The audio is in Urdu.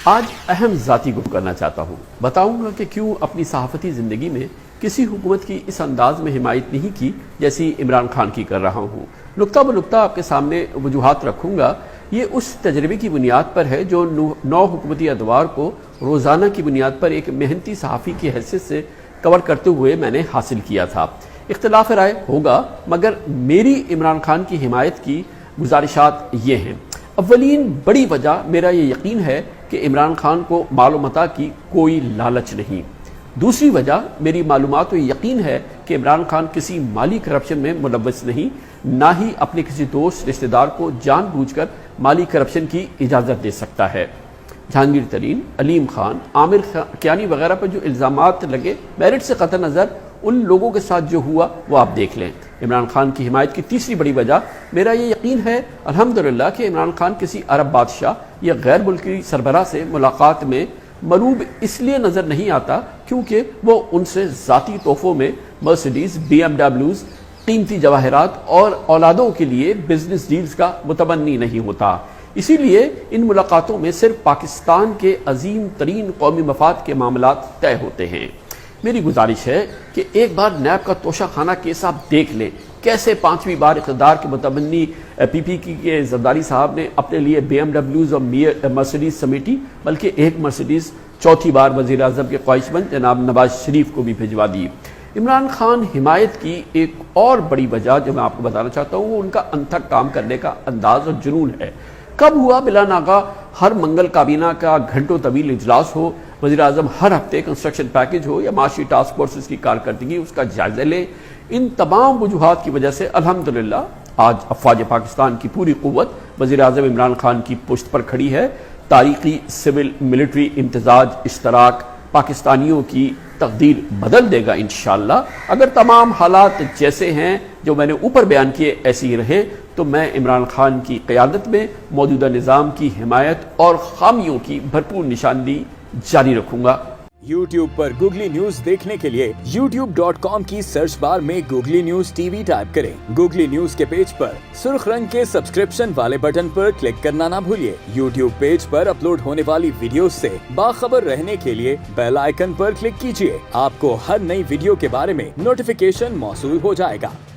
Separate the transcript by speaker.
Speaker 1: آج اہم ذاتی گفتگو کرنا چاہتا ہوں. بتاؤں گا کہ کیوں اپنی صحافتی زندگی میں کسی حکومت کی اس انداز میں حمایت نہیں کی جیسی عمران خان کی کر رہا ہوں. نقطہ بنقطہ آپ کے سامنے وجوہات رکھوں گا. یہ اس تجربے کی بنیاد پر ہے جو 9 حکومتی ادوار کو روزانہ کی بنیاد پر ایک محنتی صحافی کی حیثیت سے کور کرتے ہوئے میں نے حاصل کیا تھا. اختلاف رائے ہوگا مگر میری عمران خان کی حمایت کی گزارشات یہ ہیں. اولین بڑی وجہ میرا یہ یقین ہے کہ عمران خان کو مال و متاع کی کوئی لالچ نہیں. دوسری وجہ میری معلومات و یقین ہے کہ عمران خان کسی مالی کرپشن میں ملوث نہیں، نہ ہی اپنے کسی دوست رشتہ دار کو جان بوجھ کر مالی کرپشن کی اجازت دے سکتا ہے. جہانگیر ترین، علیم خان، عامر کیانی وغیرہ پر جو الزامات لگے، میرٹ سے قطع نظر ان لوگوں کے ساتھ جو ہوا وہ آپ دیکھ لیں. عمران خان کی حمایت کی تیسری بڑی وجہ میرا یہ یقین ہے الحمدللہ کہ عمران خان کسی عرب بادشاہ یا غیر ملکی سربراہ سے ملاقات میں مروب اس لیے نظر نہیں آتا کیونکہ وہ ان سے ذاتی تحفوں میں مرسیڈیز، BMW، قیمتی جواہرات اور اولادوں کے لیے بزنس ڈیلز کا متمنی نہیں ہوتا. اسی لیے ان ملاقاتوں میں صرف پاکستان کے عظیم ترین قومی مفاد کے معاملات طے ہوتے ہیں. میری گزارش ہے کہ ایک بار نیب کا توشہ خانہ کیس آپ دیکھ لیں. کیسے 5ویں بار اقتدار کے متمنی PPP کے زرداری صاحب نے اپنے لیے BMWs اور مرسیڈیز سمیٹی، بلکہ ایک مرسیڈیز چوتھی بار وزیر اعظم کے خواہشمند جناب نواز شریف کو بھی بھجوا دی. عمران خان حمایت کی ایک اور بڑی وجہ جو میں آپ کو بتانا چاہتا ہوں وہ ان کا انتھک کام کرنے کا انداز اور جنون ہے. کب ہوا بلا ناغہ ہر منگل کابینہ کا گھنٹوں طویل اجلاس ہو، وزیر اعظم ہر ہفتے کنسٹرکشن پیکج ہو یا معاشی ٹاسک فورسز کی کارکردگی اس کا جائزہ لے. ان تمام وجوہات کی وجہ سے الحمدللہ آج افواج پاکستان کی پوری قوت وزیر اعظم عمران خان کی پشت پر کھڑی ہے. تاریخی سول ملٹری امتزاج اشتراک پاکستانیوں کی تقدیر بدل دے گا انشاءاللہ. اگر تمام حالات جیسے ہیں جو میں نے اوپر بیان کیے ایسے ہی رہے تو میں عمران خان کی قیادت میں موجودہ نظام کی حمایت اور خامیوں کی بھرپور نشاندہی جاری رکھوں گا.
Speaker 2: YouTube پر گوگلی نیوز دیکھنے کے لیے youtube.com کی سرچ بار میں گوگلی نیوز TV ٹائپ کریں. گوگلی نیوز کے پیج پر سرخ رنگ کے سبسکرپشن والے بٹن پر کلک کرنا نہ بھولیے. YouTube پیج پر اپلوڈ ہونے والی ویڈیوز سے باخبر رہنے کے لیے بیل آئیکن پر کلک کیجیے. آپ کو ہر نئی ویڈیو کے بارے میں نوٹیفیکیشن موصول ہو جائے گا.